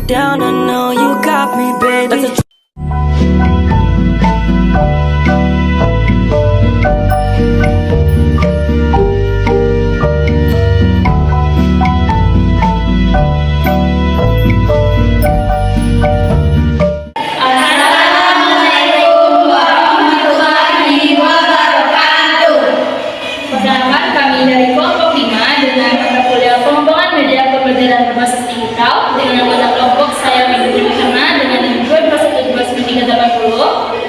down, I know you got me, baby.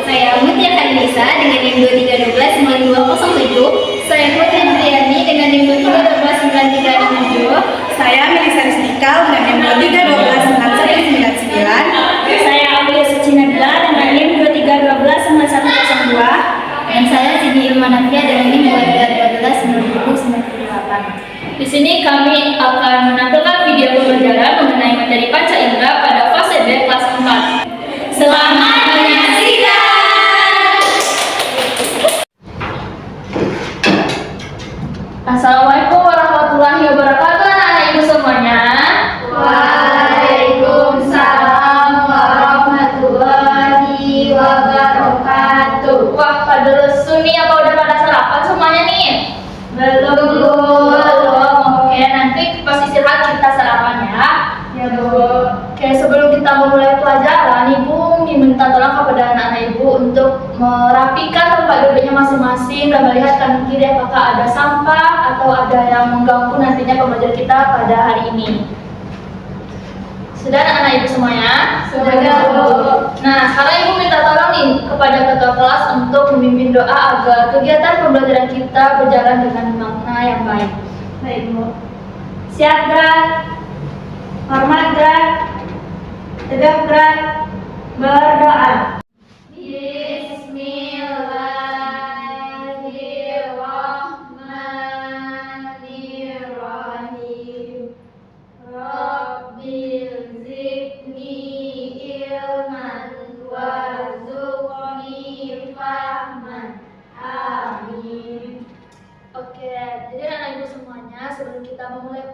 Saya Mutia Khalisa dengan NIM 23129207. Saya Putri Briani dengan NIM 23129367. Saya Melisa Risnikal dengan NIM 23129199. Saya Aulia Sucinabila dengan NIM 23129102. Dan saya Siti Ilmanafia dengan NIM 23129098. Di sini kami akan menampilkan video pembelajaran mengenai materi panca indera pada fase B kelas 4. Selamat menyaksikan! Assalamualaikum warahmatullahi wabarakatuh anak-anak ibu semuanya. Waalaikumsalam warahmatullahi wabarakatuh. Wah, pada lesu nih, apa udah pada sarapan semuanya nih? Belum. Oke, nanti pas istirahat kita sarapan ya. Ya, Bu. Oke, sebelum kita memulai pelajaran, Ibu minta tolong kepada anak-anak Ibu untuk merapikan tempat duduknya masing-masing dan melihat kanan kiri apakah ada sampah atau ada yang mengganggu nantinya pembelajaran kita pada hari ini. Sudah anak-anak Ibu semuanya? Sudah, Bu. Nah, sekarang Ibu minta tolong nih kepada ketua kelas untuk memimpin doa agar kegiatan pembelajaran kita berjalan dengan makna yang baik. Baik, Bu. Siap, gerak. Hormat, gerak. Tegap, gerak. Berdoa. Bismillahirrahmanirrahim. Rabbil zidni ilman warzuqni fahman. Amin. Oke, jadi anak ibu semuanya, sebelum kita memulai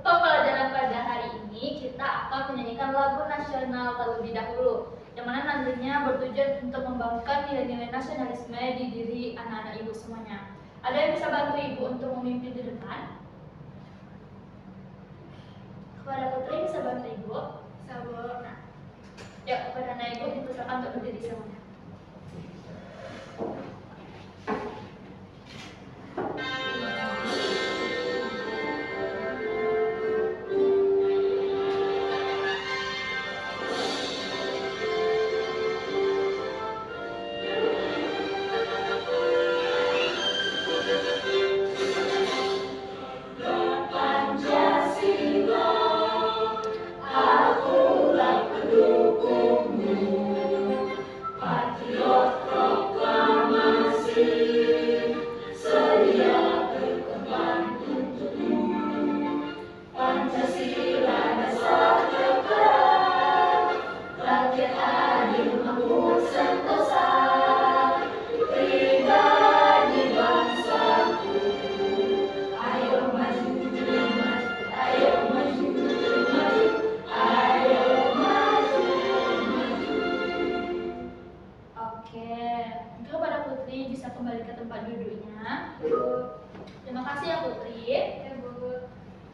pembelajaran pada hari ini, kita akan menyanyikan lagu nasional terlebih dahulu, yang mana nantinya bertujuan untuk membangunkan nilai-nilai nasionalisme di diri anak-anak ibu semuanya. Ada yang bisa bantu ibu untuk memimpin di depan? Kepada Putri bisa bantu ibu? Sabar. Nah, ya kepada anak ibu dipersilakan untuk berdiri semuanya. Kembali ke tempat duduknya. Terima kasih ya Putri. Ya, Bu.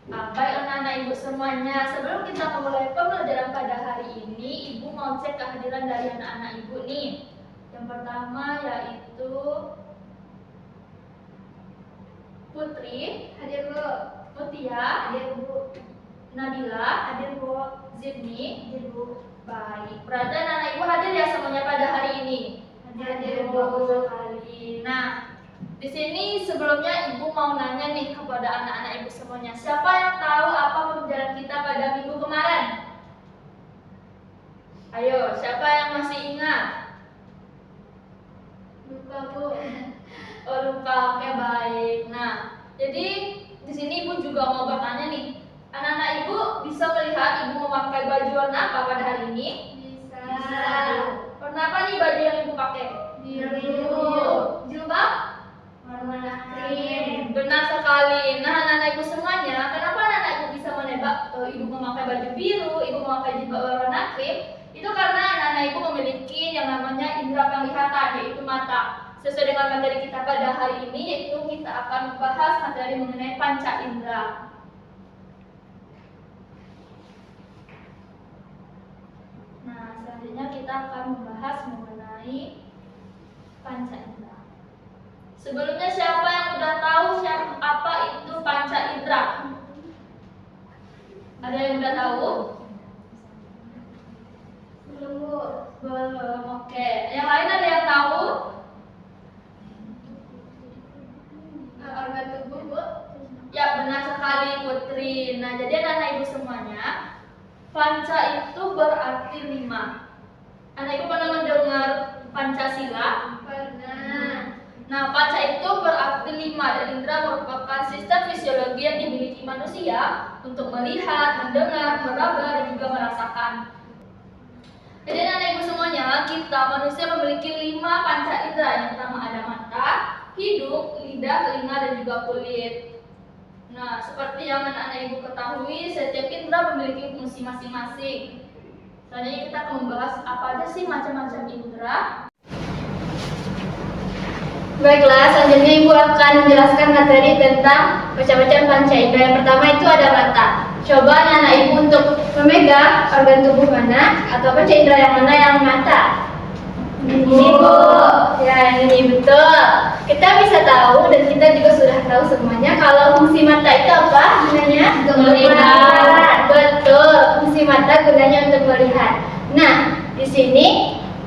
Baik anak-anak ibu semuanya, sebelum kita memulai pembelajaran pada hari ini, ibu mau cek kehadiran dari anak-anak ibu nih. Yang pertama yaitu Putri, Hadir, Bu. Mutia, Hadir, Bu. Nabila, Hadir, Bu. Zidni. Hadir, Bu. Baik, berarti anak-anak ibu hadir ya semuanya pada hari ini. Hadir, Bu. Bagus sekali. Nah, di sini sebelumnya ibu mau nanya nih kepada anak-anak ibu semuanya, siapa yang tahu apa pembelajaran kita pada minggu kemarin? Ayo, siapa yang masih ingat? Lupa, Bu. Oh lupa, oke baik. Nah, jadi di sini ibu juga mau bertanya nih, anak-anak ibu bisa melihat ibu memakai baju warna apa pada hari ini? Bisa. Warna apa nih baju yang ibu pakai? Biru. Jilbab? Warna krim. Benar sekali. Nah, anak-anak ibu semuanya, kenapa anak-anak ibu bisa menebak ibu memakai baju biru, ibu memakai jilbab warna sesuai dengan materi kita pada hari ini, yaitu kita akan membahas materi mengenai panca indera. Nah, selanjutnya kita akan membahas mengenai panca indera. Sebelumnya siapa yang udah tahu apa itu panca indera? Ada yang udah tahu? Belum. Oke. Yang lain ada yang tahu? Organ tubuh, Bu? Ya, benar sekali, Putri. Nah, jadi anak-anak ibu semuanya, panca itu berarti 5. Anak ibu pernah mendengar Pancasila? Pernah. Nah, panca itu berarti 5 dan indera merupakan sistem fisiologi yang dimiliki manusia untuk melihat, mendengar, meraba, dan juga merasakan. Jadi anak ibu semuanya, kita manusia memiliki 5 panca indera. Yang pertama ada mata, hidung, lidah, telinga, dan juga kulit. Nah, seperti yang anak-anak ibu ketahui, setiap indera memiliki fungsi masing-masing. Selanjutnya kita akan membahas apa aja sih macam-macam indera. Baiklah, selanjutnya ibu akan menjelaskan materi tentang macam-macam panca indera. Yang pertama itu ada mata. Coba anak ibu untuk memegang organ tubuh mana atau panca indera yang mana yang mata? Ini Bu. Ya, ini betul. Kita bisa tahu dan kita juga sudah tahu semuanya kalau fungsi mata itu apa gunanya? Untuk melihat. Betul, fungsi mata gunanya untuk melihat. Nah, di sini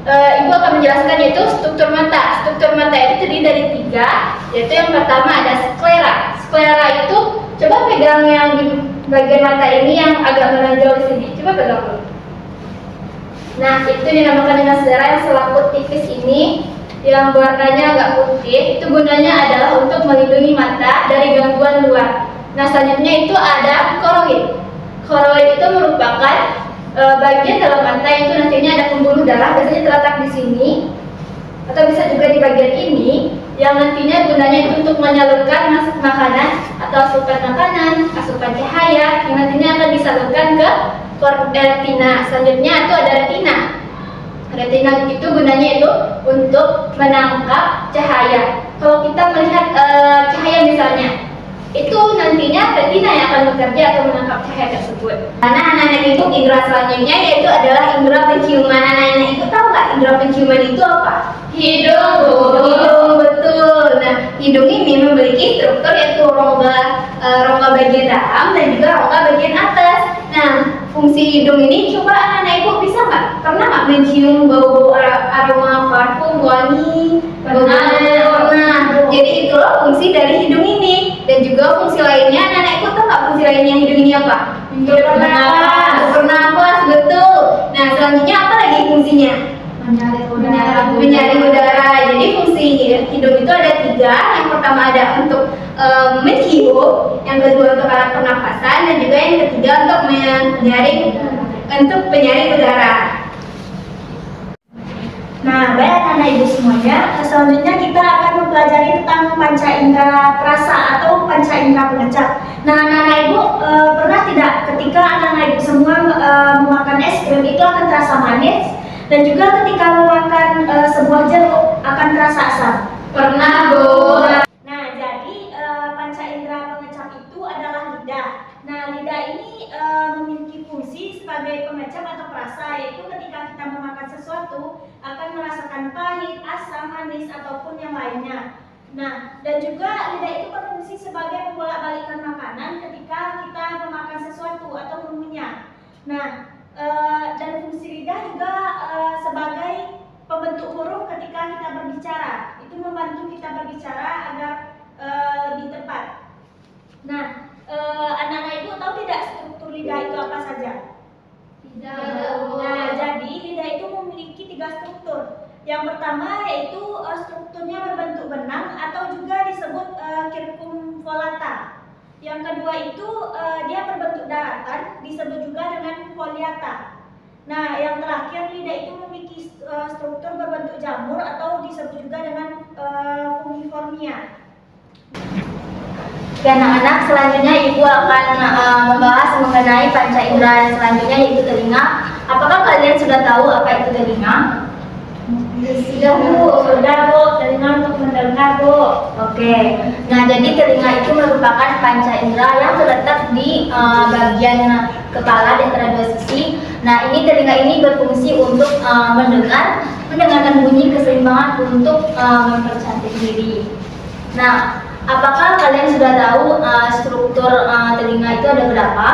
Ibu akan menjelaskan yaitu struktur mata. Struktur mata itu terdiri dari 3, yaitu yang pertama ada sklera. Sklera itu, coba pegang yang di bagian mata ini yang agak menonjol di sini. Coba pegang dulu. Nah, itu dinamakan dengan sklera yang selaput tipis ini, yang warnanya agak putih. Itu gunanya adalah untuk melindungi mata dari gangguan luar. Nah, selanjutnya itu ada koroid. Koroid itu merupakan bagian dalam mata yang itu nantinya ada pembuluh darah, biasanya terletak di sini atau bisa juga di bagian ini, yang nantinya gunanya itu untuk menyalurkan makanan atau asupan makanan, asupan cahaya yang nantinya akan disalurkan ke retina. Selanjutnya itu ada retina. Retina itu gunanya itu untuk menangkap cahaya. Kalau kita melihat cahaya misalnya, itu nantinya retina yang akan bekerja atau menangkap cahaya tersebut. Karena anak-anak ibu indera selanjutnya yaitu adalah indera penciuman. Anak-anak ibu tahu nggak indera penciuman itu apa? Hidung, Bu. Hidung, betul. Nah, hidung ini memiliki struktur yaitu rongga bagian dalam dan juga rongga bagian atas. Nah, fungsi hidung ini coba anak-anak ibu bisa nggak? Pernah nggak mencium bau-bau aroma parfum wangi? Pernah. Jadi itulah fungsi dari hidung ini. Dan juga fungsi lainnya, anak-anak ibu tahu nggak fungsi lainnya hidung ini apa? Untuk bernafas, betul. Nah, selanjutnya apa lagi fungsinya? Menyaring udara. Jadi fungsi hidung itu ada 3. Yang pertama ada untuk mencium, yang kedua untuk alat pernafasan, dan juga yang ketiga untuk penyaring udara. Nah, baik anak ibu semuanya, selanjutnya kita akan mempelajari tentang panca indera perasa atau panca indera pengecap. Nah, anak-anak ibu pernah tidak ketika anak-anak ibu semua memakan es krim itu akan terasa manis, dan juga ketika memakan sebuah jeruk akan terasa asam? Pernah, Bu. Nah, jadi panca indera pengecap itu adalah lidah. Nah, lidah ini memiliki fungsi sebagai pengecap atau perasa, yaitu ketika kita memakan sesuatu akan merasakan pahit, asam, manis, ataupun yang lainnya. Nah, dan juga lidah itu berfungsi sebagai membolak-balikkan makanan ketika kita memakan sesuatu atau mengunyah. Nah, dan fungsi lidah juga sebagai pembentuk huruf ketika kita berbicara. Itu membantu kita berbicara agar lebih tepat. Nah, anak-anak ibu tahu tidak struktur lidah itu apa saja? Nah, jadi lidah itu memiliki 3 struktur. Yang pertama yaitu strukturnya berbentuk benang atau juga disebut circumvolata. Yang kedua itu dia berbentuk daratan, disebut juga dengan foliata. Nah, yang terakhir lidah itu memiliki struktur berbentuk jamur atau disebut juga dengan fungiformia. Oke anak-anak, selanjutnya ibu akan membahas mengenai panca indera yang selanjutnya yaitu telinga. Apakah kalian sudah tahu apa itu telinga? Sudah Bu, telinga untuk Oke. Nah, jadi telinga itu merupakan panca indera yang terletak di bagian kepala di antara dua sisi. Nah, ini telinga ini berfungsi untuk mendengarkan bunyi keseimbangan untuk mempercantik diri. Nah, apakah kalian sudah tahu struktur telinga itu ada berapa?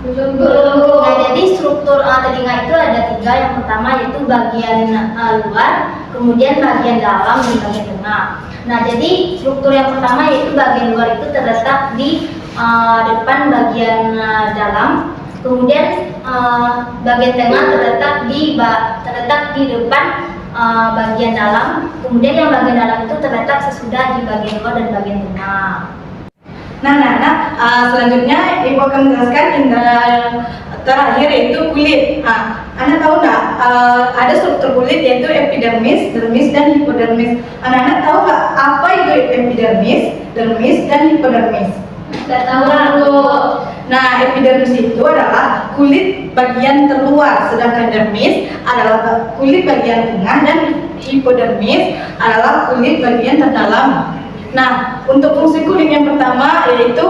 Belum. Nah, jadi struktur telinga itu ada 3. Yang pertama yaitu bagian luar, kemudian bagian dalam, dan bagian tengah. Nah, jadi struktur yang pertama yaitu bagian luar itu terletak di depan bagian dalam, kemudian bagian tengah terletak di depan bagian dalam, kemudian yang bagian dalam itu terletak sesudah di bagian luar dan bagian tengah. Nah, selanjutnya Ibu akan menjelaskan indera terakhir yaitu kulit. Anda tahu nggak ada struktur kulit yaitu epidermis, dermis, dan hipodermis. Anak-anak tahu nggak apa itu epidermis, dermis, dan hipodermis? Nggak tahu aku. Nah, epidermis itu adalah kulit bagian terluar, sedangkan dermis adalah kulit bagian tengah, dan hipodermis adalah kulit bagian terdalam. Nah, untuk fungsi kulit yang pertama yaitu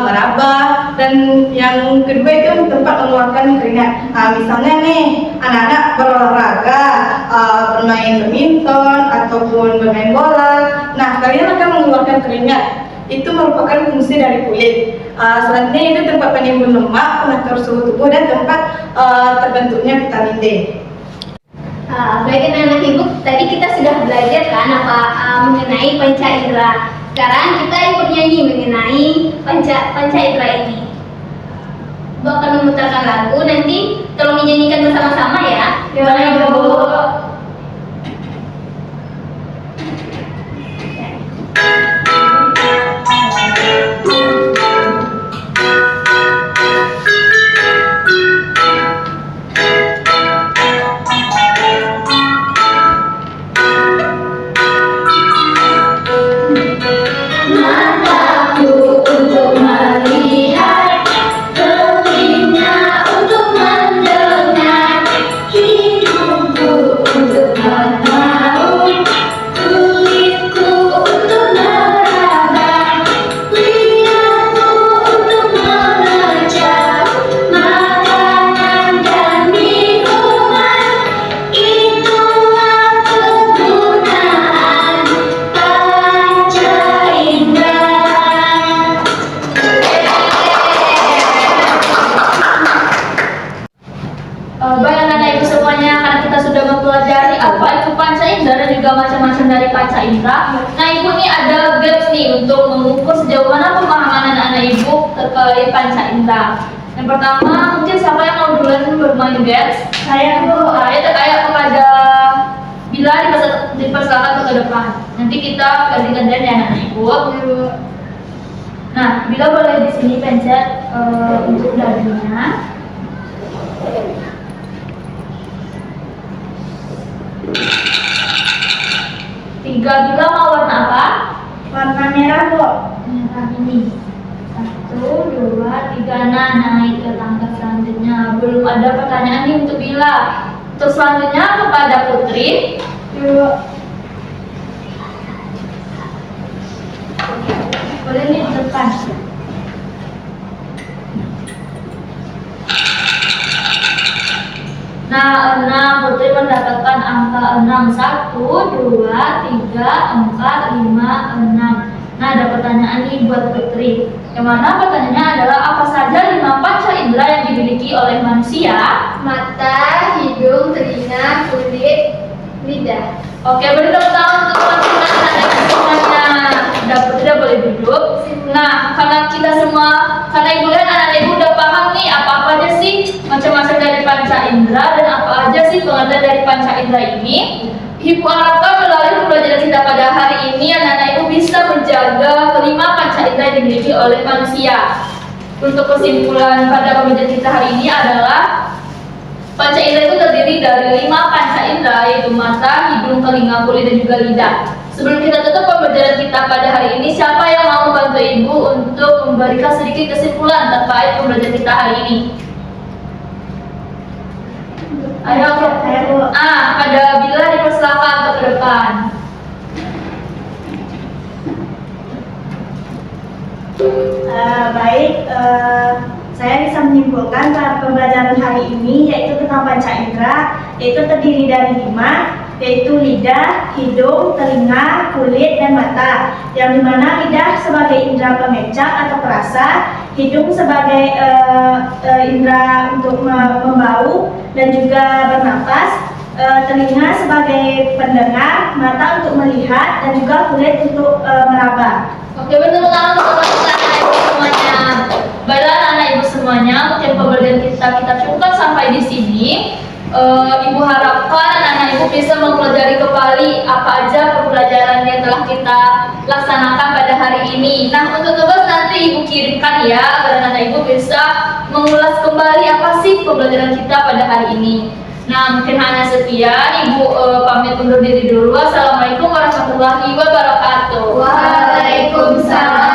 meraba, dan yang kedua itu tempat mengeluarkan keringat. Misalnya nih, anak-anak berolahraga, bermain badminton ataupun bermain bola. Nah, kalian akan mengeluarkan keringat. Itu merupakan fungsi dari kulit. Selanjutnya itu tempat penimbun lemak, pengatur suhu tubuh, dan tempat terbentuknya vitamin D. Baik anak-anak ibu, tadi kita sudah belajar kan mengenai panca indera. Sekarang kita ikut nyanyi mengenai panca indera ini. Ibu akan memutarkan lagu, nanti tolong dinyanyikan bersama-sama ya. Boleh, Bu. Mataku untuk melihat, telinga untuk mendengar, hidungku untuk menahu, kulitku untuk meraba, lihatku untuk mengecap makanan dan minuman. Itulah kegunaan panca indera. Baik anak-anak ibu semuanya, karena kita sudah mempelajari apa itu panca indera dan juga macam-macam dari panca indera. Nah, ibu nih ada games nih untuk mengukur sejauh mana pemahaman anak-anak ibu terkait panca indera. Yang pertama, mungkin siapa yang mau duluan bermain games? Saya, Bu. Ayo kepada Bila dipersilakan ke depan. Nanti kita ganti-gantian ya anak-anak ibu. Nah, Bila boleh di sini pencet untuk dadunya. Tiga, Bila mau warna apa? Warna merah, Bu. Merah ini. 1, 2, 3. Nah, naik ke tangga selanjutnya. Belum ada pertanyaan nih untuk Bila. Untuk selanjutnya kepada Putri. Boleh nih di depan. Nah, 6, Putri mendapatkan angka 6. 1, 2, 3, 4, 5, 6. Nah, ada pertanyaan nih buat Putri. Yang mana pertanyaannya adalah apa saja 5 panca indera yang dimiliki oleh manusia? Mata, hidung, telinga, kulit, lidah. Oke, beri tepuk tangan untuk teman-teman anak-anak semuanya. Udah Putri udah boleh duduk. Nah, karena ibu lihat anak-anak ibu udah paham nih apa aja sih macam-macam dari panca indera dan apa aja sih pengertian dari panca indera ini. Ibu harapkan melalui pembelajaran kita pada hari ini anak-anak ibu bisa menjaga kelima panca indera yang dimiliki oleh manusia. Untuk kesimpulan pada pembelajaran kita hari ini adalah panca indera itu terdiri dari 5 panca indera, yaitu mata, hidung, telinga, kulit, dan juga lidah. Sebelum kita tutup pembelajaran kita pada hari ini, siapa yang mau membantu ibu untuk memberikan sedikit kesimpulan terkait pembelajaran kita hari ini? Ayo, pada Bila dipersilakan untuk ke depan. Baik, saya bisa menyimpulkan pembelajaran hari ini yaitu tentang panca indera, yaitu terdiri dari 5, yaitu lidah, hidung, telinga, kulit, dan mata. Yang dimana lidah sebagai indera pengecap atau perasa, hidung sebagai indera untuk membau dan juga bernapas, telinga sebagai pendengar, mata untuk melihat, dan juga kulit untuk meraba. Oke, benar banget teman-teman anak ibu semuanya. Baiklah anak ibu semuanya, mungkin pembelajaran kita cukupkan sampai di sini. Ibu harapkan anak ibu bisa mempelajari kembali apa aja pembelajaran yang telah kita laksanakan pada hari ini. Nah, untuk tugas nanti ibu kirimkan ya, agar anak ibu bisa mengulas kembali apa sih pembelajaran kita pada hari ini. Nah, mungkin hanya sekian. Ibu pamit undur diri dulu. Assalamualaikum warahmatullahi wabarakatuh. Waalaikumsalam.